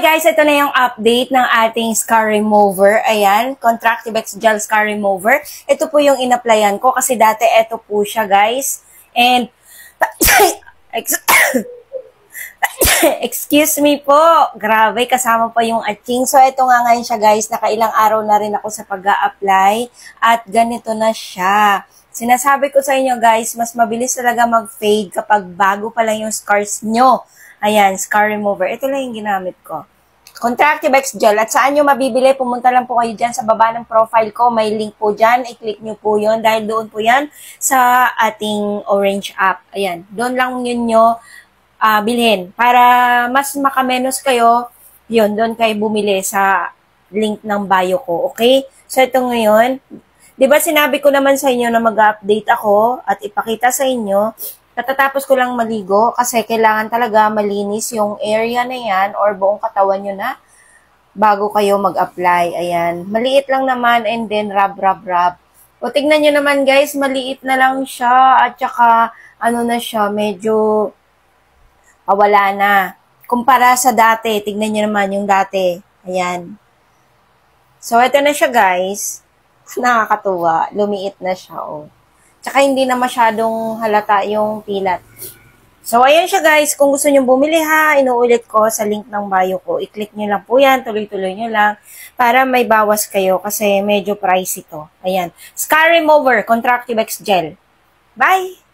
guys, ito na yung update ng ating scar remover. Ayan, Contractivex Gel Scar Remover. Ito po yung in-applyan ko kasi dati ito po siya guys. And, excuse me po, grabe, kasama pa yung atching. So, ito nga ngayon siya guys, nakailang araw na rin ako sa pag-a-apply at ganito na siya. Sinasabi ko sa inyo guys, mas mabilis talaga mag-fade kapag bago pa lang yung scars nyo. Ayan, scar remover. Ito lang yung ginamit ko. Contractivex Gel. At saan nyo mabibili? Pumunta lang po kayo dyan sa baba ng profile ko. May link po dyan. I-click nyo po yun dahil doon po yan sa ating Orange app. Ayan. Doon lang yun nyo bilhin. Para mas makamenos kayo, yun, doon kayo bumili sa link ng bio ko. Okay? So, ito ngayon. Diba sinabi ko naman sa inyo na mag-update ako at ipakita sa inyo. Katatapos ko lang maligo kasi kailangan talaga malinis yung area na yan or buong katawan nyo na bago kayo mag-apply. Ayan. Maliit lang naman and then rub. O tignan nyo naman guys, maliit na lang siya at saka ano na siya, medyo wala na. Kumpara sa dati, tignan nyo naman yung dati. Ayan. So, ito na siya guys. Nakakatuwa. Lumiit na siya, oh. Tsaka hindi na masyadong halata yung pilat. So, ayan siya guys. Kung gusto nyo bumili ha, inuulit ko sa link ng bio ko. I-click nyo lang po yan. Tuloy-tuloy nyo lang. Para may bawas kayo kasi medyo pricey to. Ayan. Scar Remover, Contractivex Gel. Bye!